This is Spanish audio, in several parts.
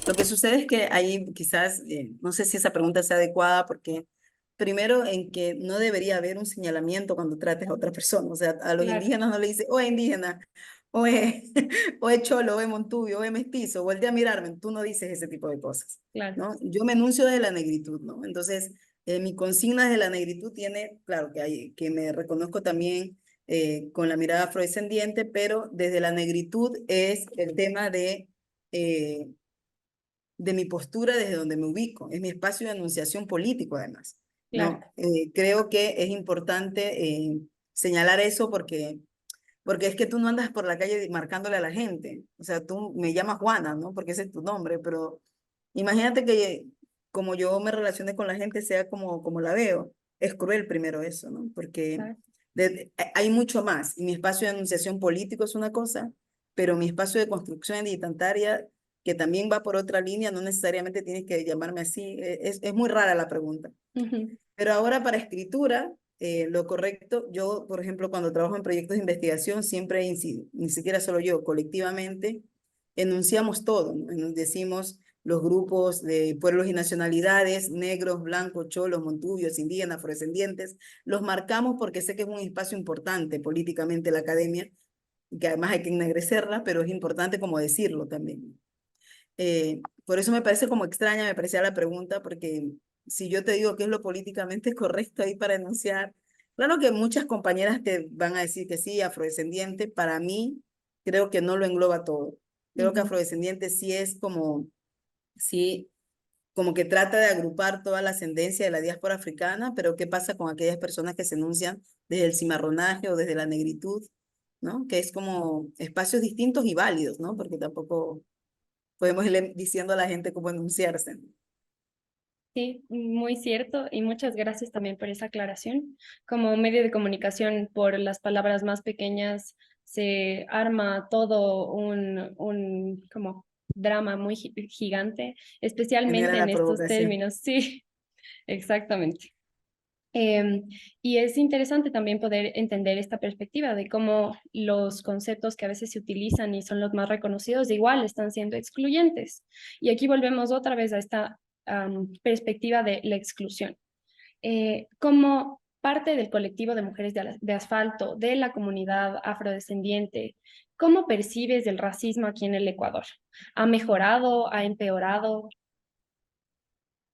Lo que sucede es que ahí quizás, no sé si esa pregunta sea adecuada, porque primero en que no debería haber un señalamiento cuando trates a otra persona. O sea, a los Claro, indígenas no le dice, oye indígena, oye, oye cholo, oye montubio, oye mestizo, voltea a mirarme. Tú no dices ese tipo de cosas, claro. ¿no? Yo me enuncio de la negritud, ¿no? Entonces, mi consigna de la negritud tiene, claro, que me reconozco también con la mirada afrodescendiente, pero desde la negritud es el tema eh, de mi postura desde donde me ubico, es mi espacio de anunciación político además, Claro, ¿no? Creo que es importante señalar eso porque es que tú no andas por la calle marcándole a la gente, o sea, tú me llamas Juana, ¿no? Porque ese es tu nombre, pero imagínate que como yo me relacione con la gente sea como la veo, es cruel primero eso, ¿no? Porque claro. hay mucho más, y mi espacio de anunciación político es una cosa, pero mi espacio de construcción identitaria que también va por otra línea, no necesariamente tienes que llamarme así. Es muy rara la pregunta. Ujú. Pero ahora para escritura, lo correcto, yo, por ejemplo, cuando trabajo en proyectos de investigación, siempre, ni siquiera solo yo, colectivamente, enunciamos todo, ¿no? Decimos los grupos de pueblos y nacionalidades, negros, blancos, cholos, montubios, indígenas, afrodescendientes, los marcamos porque sé que es un espacio importante políticamente la academia, que además hay que ennegrecerla, pero es importante como decirlo también. Por eso me parece como extraña, me parecía la pregunta, porque si yo te digo qué es lo políticamente correcto ahí para enunciar, claro que muchas compañeras te van a decir que sí, afrodescendiente, para mí creo que no lo engloba todo. Creo que Ujú. afrodescendiente sí es como, sí, como que trata de agrupar toda la ascendencia de la diáspora africana, pero ¿qué pasa con aquellas personas que se enuncian desde el cimarronaje o desde la negritud, ¿no? Que es como espacios distintos y válidos, ¿no? Porque tampoco podemos irle diciendo a la gente cómo enunciarse. Sí, muy cierto y muchas gracias también por esa aclaración. Como medio de comunicación, por las palabras más pequeñas se arma todo un como drama muy gigante, especialmente Genera en la estos provocación. términos. Sí, exactamente. Y es interesante también poder entender esta perspectiva de cómo los conceptos que a veces se utilizan y son los más reconocidos, igual están siendo excluyentes. Y aquí volvemos otra vez a esta perspectiva de la exclusión. Como parte del colectivo de mujeres de asfalto, de la comunidad afrodescendiente, ¿cómo percibes el racismo aquí en el Ecuador? ¿Ha mejorado? ¿Ha empeorado?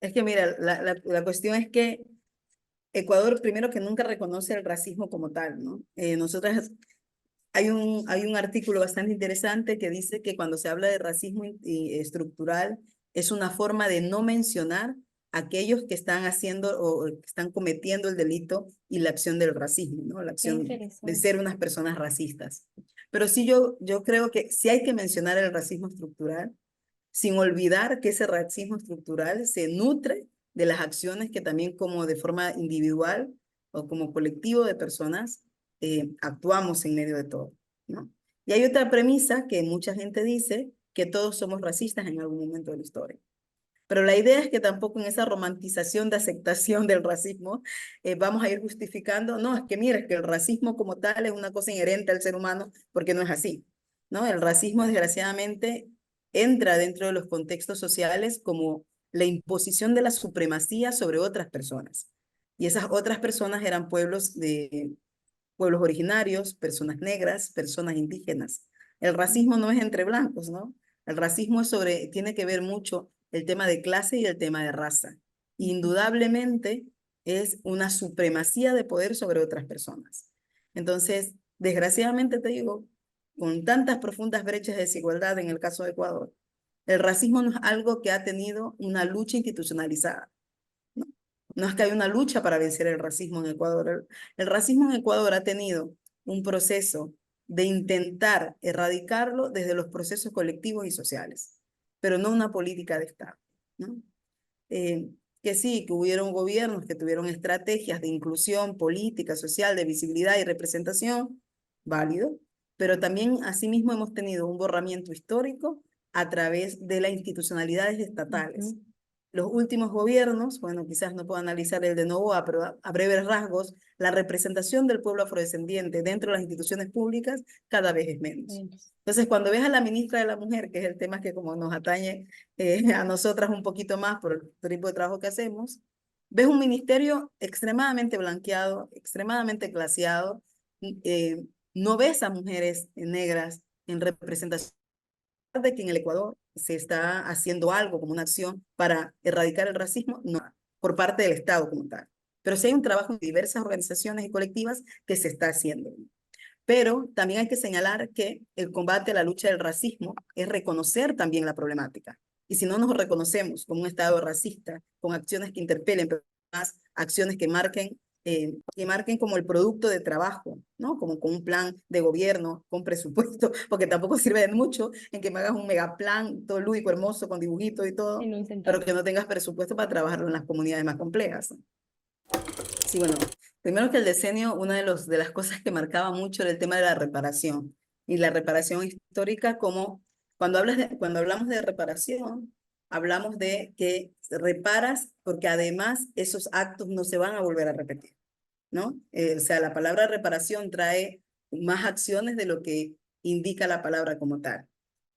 Es que mira, la cuestión es que Ecuador, primero que nunca reconoce el racismo como tal, ¿no? Nosotras, hay un artículo bastante interesante que dice que cuando se habla de racismo estructural, es una forma de no mencionar a aquellos que están haciendo o que están cometiendo el delito y la acción del racismo, ¿no? La Qué acción de interesante. ser unas personas racistas. Pero sí yo creo que sí hay que mencionar el racismo estructural sin olvidar que ese racismo estructural se nutre de las acciones que también como de forma individual o como colectivo de personas actuamos en medio de todo, ¿no? Y hay otra premisa que mucha gente dice que todos somos racistas en algún momento de la historia. Pero la idea es que tampoco en esa romantización de aceptación del racismo vamos a ir justificando, no, es que mira, es que el racismo como tal es una cosa inherente al ser humano, porque no es así, ¿no? El racismo desgraciadamente entra dentro de los contextos sociales como la imposición de la supremacía sobre otras personas. Y esas otras personas eran pueblos originarios, personas negras, personas indígenas. El racismo no es entre blancos, ¿no? El racismo es tiene que ver mucho el tema de clase y el tema de raza. Indudablemente es una supremacía de poder sobre otras personas. Entonces, desgraciadamente te digo, con tantas profundas brechas de desigualdad en el caso de Ecuador, el racismo no es algo que ha tenido una lucha institucionalizada. ¿No? No es que hay una lucha para vencer el racismo en Ecuador. El racismo en Ecuador ha tenido un proceso de intentar erradicarlo desde los procesos colectivos y sociales, pero no una política de Estado, ¿no? Eh, que sí, que hubieron gobiernos que tuvieron estrategias de inclusión política, social, de visibilidad y representación, válido, pero también asimismo hemos tenido un borramiento histórico a través de las institucionalidades estatales. Ujú. los últimos gobiernos, bueno, quizás no puedo analizar el de Noboa, pero a breves rasgos, la representación del pueblo afrodescendiente dentro de las instituciones públicas cada vez es menos. Entonces, cuando ves a la ministra de la Mujer, que es el tema que como nos atañe a nosotras un poquito más por el tipo de trabajo que hacemos, ves un ministerio extremadamente blanqueado, extremadamente claseado, no ves a mujeres negras en representación de que en el Ecuador se está haciendo algo como una acción para erradicar el racismo, no, por parte del Estado como tal. Pero sí hay un trabajo en diversas organizaciones y colectivas que se está haciendo. Pero también hay que señalar que el combate a la lucha del racismo es reconocer también la problemática. Y si no nos reconocemos como un Estado racista, con acciones que interpelen, pero más acciones que marquen como el producto de trabajo, ¿no? Como con un plan de gobierno, con presupuesto, porque tampoco sirve de mucho en que me hagas un megaplan todo lúdico, hermoso, con dibujitos y todo, En un centavo. pero que no tengas presupuesto para trabajarlo en las comunidades más complejas. Sí, bueno, primero que el decenio, una de las cosas que marcaba mucho era el tema de la reparación. Y la reparación histórica, como cuando hablamos de reparación, hablamos de que reparas porque además esos actos no se van a volver a repetir, ¿no? O sea, la palabra reparación trae más acciones de lo que indica la palabra como tal.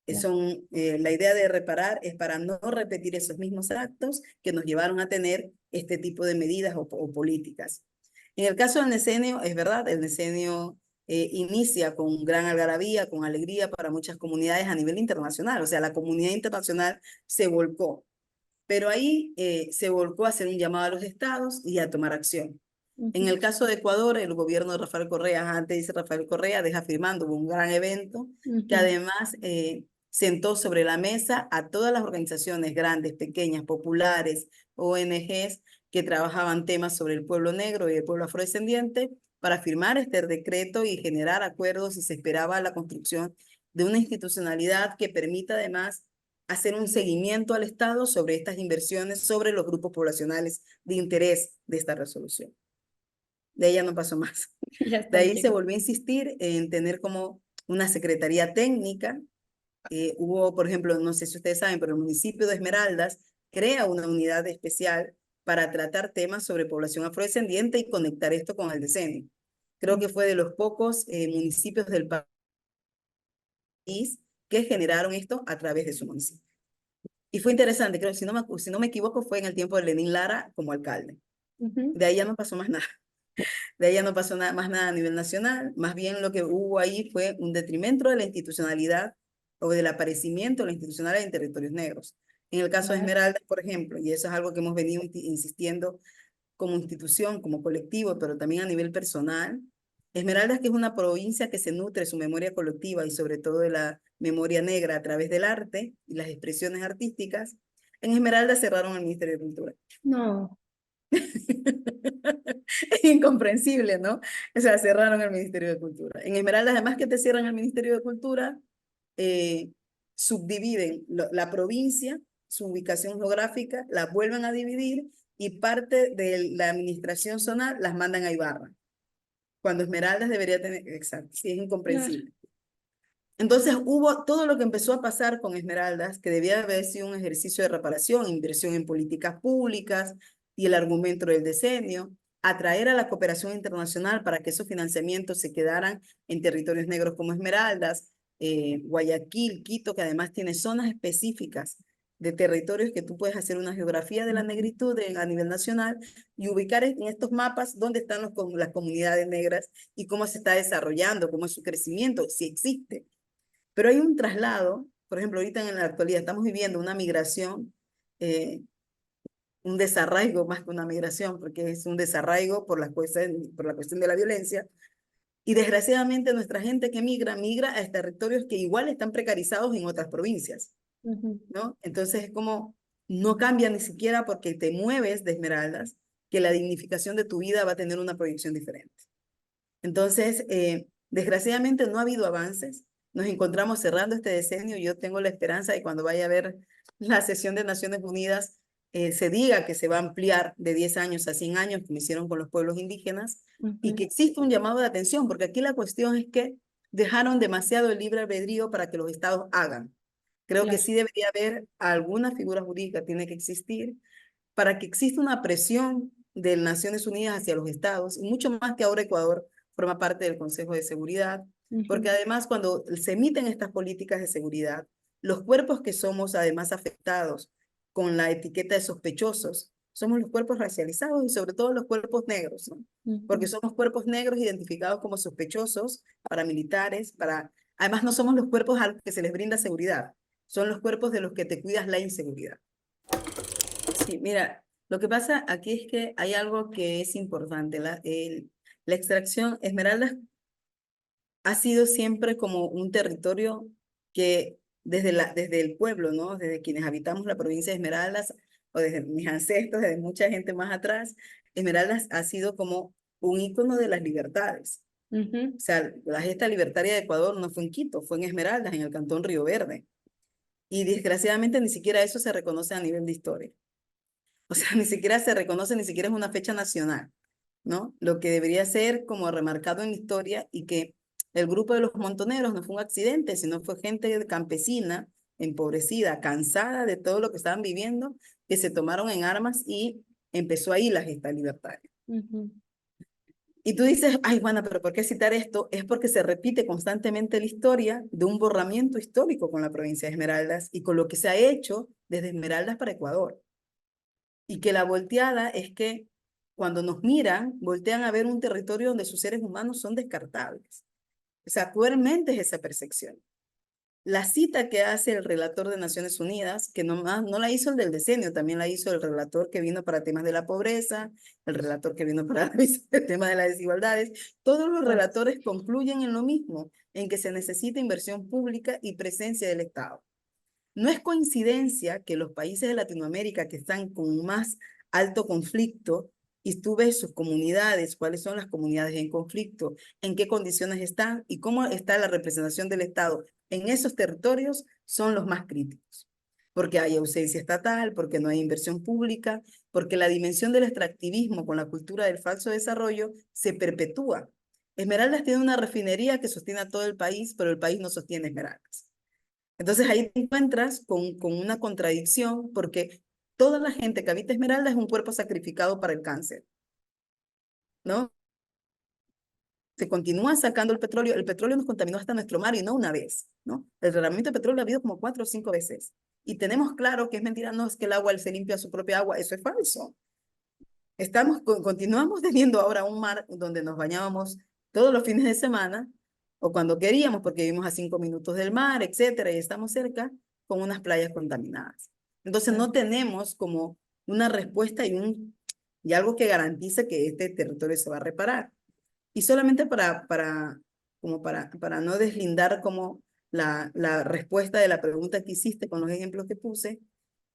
La idea de reparar es para no repetir esos mismos actos que nos llevaron a tener este tipo de medidas o políticas. En el caso del decenio, es verdad, el decenio inicia con gran algarabía, con alegría para muchas comunidades a nivel internacional, o sea, la comunidad internacional se volcó, pero ahí se volcó a hacer un llamado a los estados y a tomar acción. En el caso de Ecuador, el gobierno de Rafael Correa, antes dice Rafael Correa, deja firmando un gran evento que además sentó sobre la mesa a todas las organizaciones grandes, pequeñas, populares, ONGs que trabajaban temas sobre el pueblo negro y el pueblo afrodescendiente para firmar este decreto y generar acuerdos y se esperaba la construcción de una institucionalidad que permita además hacer un seguimiento al Estado sobre estas inversiones, sobre los grupos poblacionales de interés de esta resolución. De ahí ya no pasó más. De ahí se volvió a insistir en tener como una secretaría técnica. Hubo, por ejemplo, no sé si ustedes saben, pero el municipio de Esmeraldas crea una unidad especial para tratar temas sobre población afrodescendiente y conectar esto con el decenio. Creo que fue de los pocos municipios del país que generaron esto a través de su municipio. Y fue interesante, creo que si no me equivoco, fue en el tiempo de Lenín Lara como alcalde. De ahí ya no pasó más nada. De ahí ya no pasó más nada a nivel nacional. Más bien lo que hubo ahí fue un detrimento de la institucionalidad o del aparecimiento de la institucionalidad en territorios negros. En el caso de Esmeraldas, por ejemplo, y eso es algo que hemos venido insistiendo como institución, como colectivo, pero también a nivel personal. Esmeraldas, que es una provincia que se nutre de su memoria colectiva y sobre todo de la memoria negra a través del arte y las expresiones artísticas, en Esmeraldas cerraron el Ministerio de Cultura. No. Es incomprensible, ¿no? O sea, cerraron el Ministerio de Cultura. En Esmeraldas, además que te cierran el Ministerio de Cultura, subdividen la provincia, su ubicación geográfica, la vuelven a dividir y parte de la administración zonal las mandan a Ibarra. Cuando Esmeraldas debería tener, exacto, sí, es incomprensible. Entonces hubo todo lo que empezó a pasar con Esmeraldas, que debía haber sido un ejercicio de reparación, inversión en políticas públicas y el argumento del decenio, atraer a la cooperación internacional para que esos financiamientos se quedaran en territorios negros como Esmeraldas, Guayaquil, Quito, que además tiene zonas específicas de territorios que tú puedes hacer una geografía de la negritud a nivel nacional y ubicar en estos mapas dónde están las comunidades negras y cómo se está desarrollando, cómo es su crecimiento, si existe. Pero hay un traslado, por ejemplo, ahorita en la actualidad estamos viviendo una migración, un desarraigo más que una migración, porque es un desarraigo por la cuestión de la violencia. Y desgraciadamente nuestra gente que migra a territorios que igual están precarizados en otras provincias, ¿no? Entonces es como, no cambia ni siquiera porque te mueves de Esmeraldas, que la dignificación de tu vida va a tener una proyección diferente. Entonces, desgraciadamente no ha habido avances. Nos encontramos cerrando este decenio. Yo tengo la esperanza de cuando vaya a ver la sesión de Naciones Unidas, se diga que se va a ampliar de 10 años a 100 años, como hicieron con los pueblos indígenas, y que existe un llamado de atención, porque aquí la cuestión es que dejaron demasiado el libre albedrío para que los estados hagan. Creo que sí debería haber alguna figura jurídica, tiene que existir, para que exista una presión de Naciones Unidas hacia los estados, y mucho más que ahora Ecuador forma parte del Consejo de Seguridad, porque además cuando se emiten estas políticas de seguridad, los cuerpos que somos además afectados con la etiqueta de sospechosos, somos los cuerpos racializados y sobre todo los cuerpos negros, ¿no? Porque somos cuerpos negros identificados como sospechosos, paramilitares, además no somos los cuerpos a los que se les brinda seguridad, son los cuerpos de los que te cuidas la inseguridad. Sí, mira, lo que pasa aquí es que hay algo que es importante. La extracción Esmeraldas ha sido siempre como un territorio que desde el pueblo, ¿no? Desde quienes habitamos la provincia de Esmeraldas, o desde mis ancestros, desde mucha gente más atrás, Esmeraldas ha sido como un ícono de las libertades. O sea, la gesta libertaria de Ecuador no fue en Quito, fue en Esmeraldas, en el cantón Río Verde. Y desgraciadamente ni siquiera eso se reconoce a nivel de historia. O sea, ni siquiera se reconoce, ni siquiera es una fecha nacional, ¿no? Lo que debería ser como remarcado en la historia, y que el grupo de los montoneros no fue un accidente, sino fue gente campesina, empobrecida, cansada de todo lo que estaban viviendo, que se tomaron en armas y empezó ahí la gesta libertaria. Y tú dices, ay, bueno, pero ¿por qué citar esto? Es porque se repite constantemente la historia de un borramiento histórico con la provincia de Esmeraldas y con lo que se ha hecho desde Esmeraldas para Ecuador. Y que la volteada es que cuando nos miran, voltean a ver un territorio donde sus seres humanos son descartables. O sea, cruelmente es esa percepción. La cita que hace el relator de Naciones Unidas, que no la hizo el del decenio, también la hizo el relator que vino para temas de la pobreza, el relator que vino para el tema de las desigualdades, todos los relatores concluyen en lo mismo, en que se necesita inversión pública y presencia del Estado. No es coincidencia que los países de Latinoamérica que están con más alto conflicto, y tú ves sus comunidades, cuáles son las comunidades en conflicto, en qué condiciones están y cómo está la representación del Estado en esos territorios, son los más críticos. Porque hay ausencia estatal, porque no hay inversión pública, porque la dimensión del extractivismo con la cultura del falso desarrollo se perpetúa. Esmeraldas tiene una refinería que sostiene a todo el país, pero el país no sostiene Esmeraldas. Entonces ahí te encuentras con una contradicción, porque toda la gente que habita Esmeralda es un cuerpo sacrificado para el cáncer, ¿no? Se continúa sacando el petróleo nos contaminó hasta nuestro mar y no una vez, ¿no? El derramamiento de petróleo ha habido como 4 o 5 veces. Y tenemos claro que es mentira, no es que el agua se limpia su propia agua, eso es falso. Continuamos teniendo ahora un mar donde nos bañábamos todos los fines de semana, o cuando queríamos, porque vivimos a 5 minutos del mar, etcétera, y estamos cerca, con unas playas contaminadas. Entonces no tenemos como una respuesta y algo que garantice que este territorio se va a reparar. Y solamente para no deslindar como la respuesta de la pregunta que hiciste con los ejemplos que puse,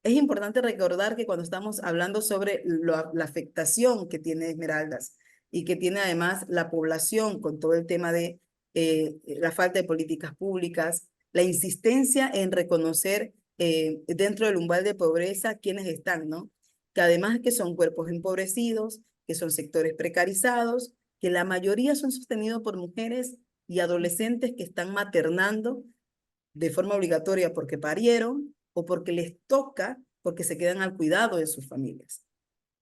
es importante recordar que cuando estamos hablando sobre la afectación que tiene Esmeraldas y que tiene además la población con todo el tema de la falta de políticas públicas, la insistencia en reconocer dentro del umbral de pobreza quienes están, ¿no? Que además que son cuerpos empobrecidos, que son sectores precarizados, que la mayoría son sostenidos por mujeres y adolescentes que están maternando de forma obligatoria porque parieron o porque les toca, porque se quedan al cuidado de sus familias.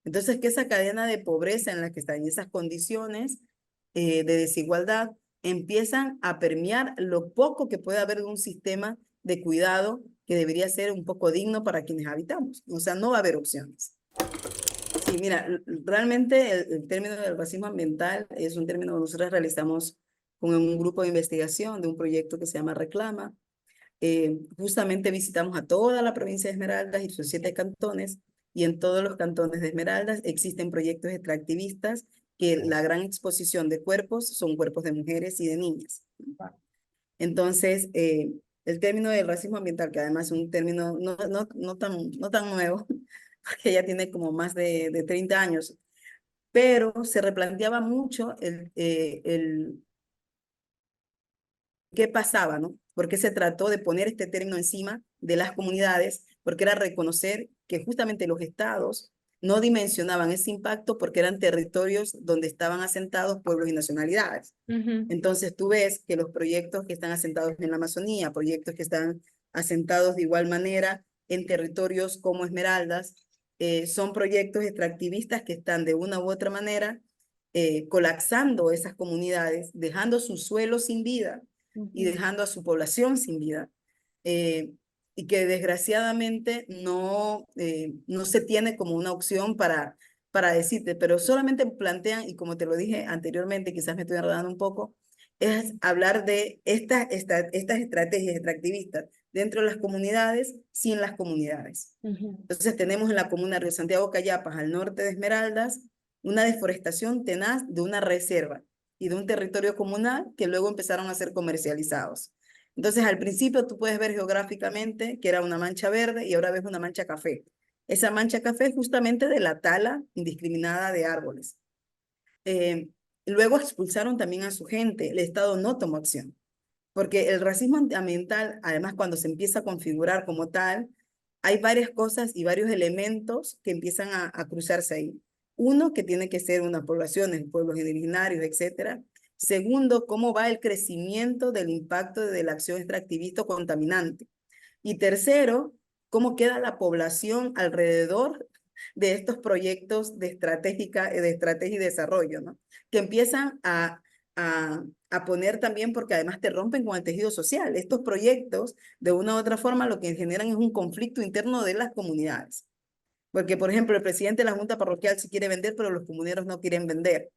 Entonces, que esa cadena de pobreza en la que están, en esas condiciones de desigualdad, empiezan a permear lo poco que puede haber de un sistema de cuidado que debería ser un poco digno para quienes habitamos. O sea, no va a haber opciones. Sí, mira, realmente el término del racismo ambiental es un término que nosotros realizamos con un grupo de investigación de un proyecto que se llama Reclama. Justamente visitamos a toda la provincia de Esmeraldas y sus 7 cantones, y en todos los cantones de Esmeraldas existen proyectos extractivistas que la gran exposición de cuerpos son cuerpos de mujeres y de niñas. Entonces, el término del racismo ambiental, que además es un término no tan nuevo, porque ya tiene como más de 30 años, pero se replanteaba mucho el qué pasaba, ¿no? Porque se trató de poner este término encima de las comunidades, porque era reconocer que justamente los estados no dimensionaban ese impacto porque eran territorios donde estaban asentados pueblos y nacionalidades. Entonces tú ves que los proyectos que están asentados en la Amazonía, proyectos que están asentados de igual manera en territorios como Esmeraldas, son proyectos extractivistas que están de una u otra manera colapsando esas comunidades, dejando su suelo sin vida y dejando a su población sin vida. Y que desgraciadamente no se tiene como una opción para decirte, pero solamente plantean, y como te lo dije anteriormente, quizás me estoy enredando un poco, es hablar de estas estrategias extractivistas dentro de las comunidades, sin las comunidades. Entonces tenemos en la comuna de Río Santiago Cayapas, al norte de Esmeraldas, una deforestación tenaz de una reserva y de un territorio comunal que luego empezaron a ser comercializados. Entonces, al principio tú puedes ver geográficamente que era una mancha verde y ahora ves una mancha café. Esa mancha café es justamente de la tala indiscriminada de árboles. Luego expulsaron también a su gente. El Estado no tomó acción. Porque el racismo ambiental, además, cuando se empieza a configurar como tal, hay varias cosas y varios elementos que empiezan a cruzarse ahí. Uno, que tiene que ser unas poblaciones, pueblos originarios, etcétera. Segundo, cómo va el crecimiento del impacto de la acción extractivista o contaminante. Y tercero, cómo queda la población alrededor de estos proyectos de estrategia y desarrollo, ¿no? Que empiezan a poner también, porque además te rompen con el tejido social. Estos proyectos, de una u otra forma, lo que generan es un conflicto interno de las comunidades. Porque, por ejemplo, el presidente de la Junta Parroquial sí quiere vender, pero los comuneros no quieren vender.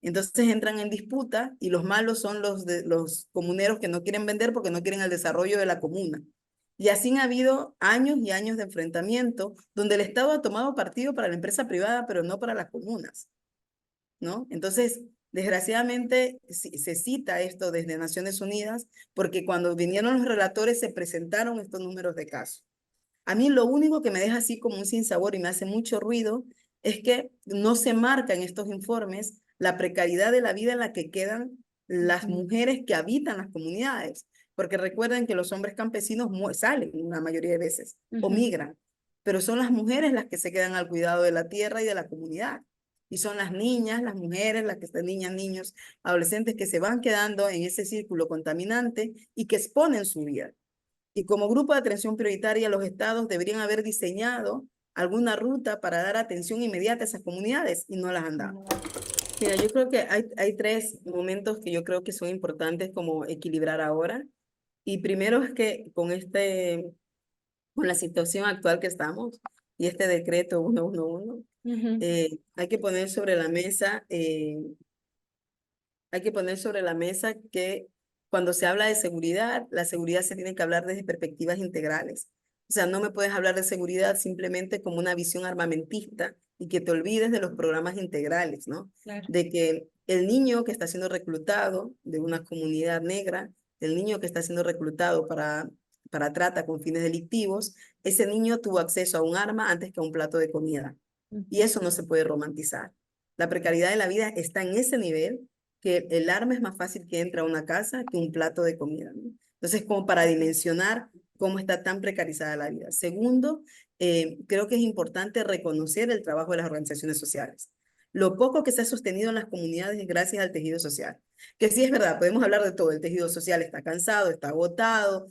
Entonces entran en disputa y los malos son los comuneros que no quieren vender porque no quieren el desarrollo de la comuna. Y así ha habido años y años de enfrentamiento donde el Estado ha tomado partido para la empresa privada, pero no para las comunas, ¿no? Entonces, desgraciadamente, se cita esto desde Naciones Unidas porque cuando vinieron los relatores se presentaron estos números de casos. A mí lo único que me deja así como un sinsabor y me hace mucho ruido es que no se marca en estos informes la precariedad de la vida en la que quedan las mujeres que habitan las comunidades. Porque recuerden que los hombres campesinos salen la mayoría de veces o migran, pero son las mujeres las que se quedan al cuidado de la tierra y de la comunidad. Y son las niñas, las mujeres, las que están niñas, niños, adolescentes que se van quedando en ese círculo contaminante y que exponen su vida. Y como grupo de atención prioritaria, los estados deberían haber diseñado alguna ruta para dar atención inmediata a esas comunidades y no las han dado. Mira, yo creo que hay tres momentos que yo creo que son importantes como equilibrar ahora. Y primero es que con la situación actual que estamos y este decreto 111, hay que poner sobre la mesa, que cuando se habla de seguridad, la seguridad se tiene que hablar desde perspectivas integrales. O sea, no me puedes hablar de seguridad simplemente como una visión armamentista y que te olvides de los programas integrales, ¿no? Claro. De que el niño que está siendo reclutado de una comunidad negra, el niño que está siendo reclutado para trata con fines delictivos, ese niño tuvo acceso a un arma antes que a un plato de comida. Y eso no se puede romantizar. La precariedad de la vida está en ese nivel que el arma es más fácil que entre a una casa que un plato de comida, ¿no? Entonces, como para dimensionar cómo está tan precarizada la vida. Segundo, creo que es importante reconocer el trabajo de las organizaciones sociales. Lo poco que se ha sostenido en las comunidades es gracias al tejido social. Que sí es verdad, podemos hablar de todo. El tejido social está cansado, está agotado,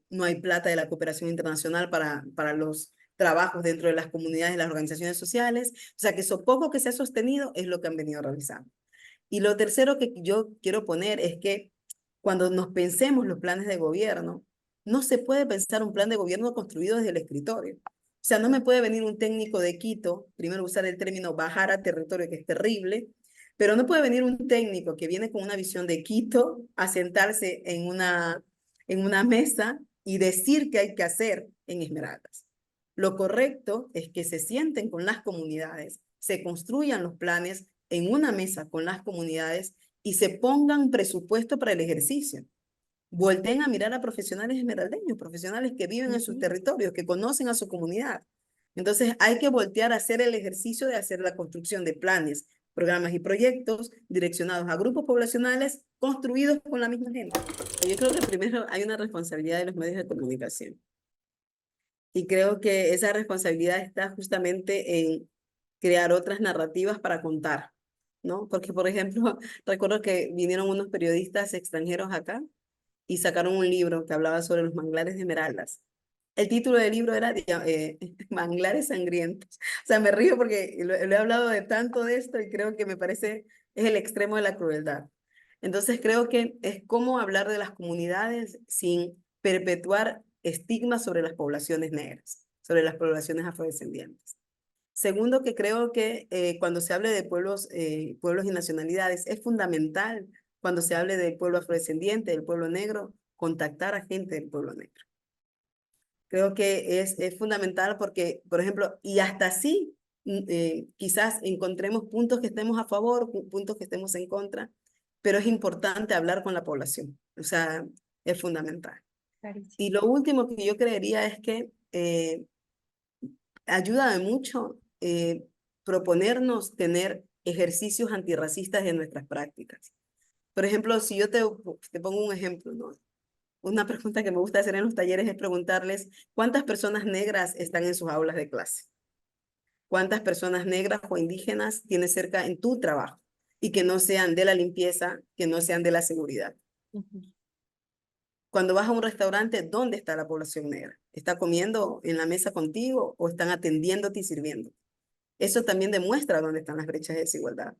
no hay plata de la cooperación internacional para los trabajos dentro de las comunidades y las organizaciones sociales. O sea, que eso poco que se ha sostenido es lo que han venido realizando. Y lo tercero que yo quiero poner es que cuando nos pensemos los planes de gobierno, no se puede pensar un plan de gobierno construido desde el escritorio. O sea, no me puede venir un técnico de Quito, primero usar el término bajar a territorio, que es terrible, pero no puede venir un técnico que viene con una visión de Quito a sentarse en una mesa y decir qué hay que hacer en Esmeraldas. Lo correcto es que se sienten con las comunidades, se construyan los planes en una mesa con las comunidades y se pongan presupuesto para el ejercicio. Volten a mirar a profesionales esmeraldeños, profesionales que viven en sus territorios, que conocen a su comunidad. Entonces hay que voltear a hacer el ejercicio de hacer la construcción de planes, programas y proyectos direccionados a grupos poblacionales construidos con la misma gente. Yo creo que primero hay una responsabilidad de los medios de comunicación. Y creo que esa responsabilidad está justamente en crear otras narrativas para contar, ¿no? Porque, por ejemplo, recuerdo que vinieron unos periodistas extranjeros acá y sacaron un libro que hablaba sobre los manglares de Esmeraldas. El título del libro era Manglares Sangrientos. O sea, me río porque lo he hablado de tanto de esto y creo que me parece es el extremo de la crueldad. Entonces creo que es cómo hablar de las comunidades sin perpetuar estigmas sobre las poblaciones negras, sobre las poblaciones afrodescendientes. Segundo, que creo que cuando se hable de pueblos y nacionalidades, es fundamental cuando se hable del pueblo afrodescendiente, del pueblo negro, contactar a gente del pueblo negro. Creo que es fundamental porque, por ejemplo, y hasta así, quizás encontremos puntos que estemos a favor, puntos que estemos en contra, pero es importante hablar con la población. O sea, es fundamental. Clarísimo. Y lo último que yo creería es que ayuda mucho proponernos tener ejercicios antirracistas en nuestras prácticas. Por ejemplo, si yo te pongo un ejemplo, ¿no? Una pregunta que me gusta hacer en los talleres es preguntarles cuántas personas negras están en sus aulas de clase, cuántas personas negras o indígenas tienes cerca en tu trabajo y que no sean de la limpieza, que no sean de la seguridad. Ujú. Cuando vas a un restaurante, ¿dónde está la población negra? ¿Está comiendo en la mesa contigo o están atendiéndote y sirviendo? Eso también demuestra dónde están las brechas de desigualdad.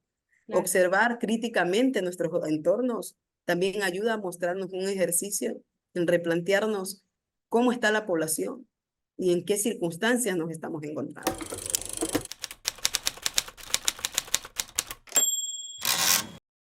Claro. Observar críticamente nuestros entornos también ayuda a mostrarnos un ejercicio en replantearnos cómo está la población y en qué circunstancias nos estamos encontrando.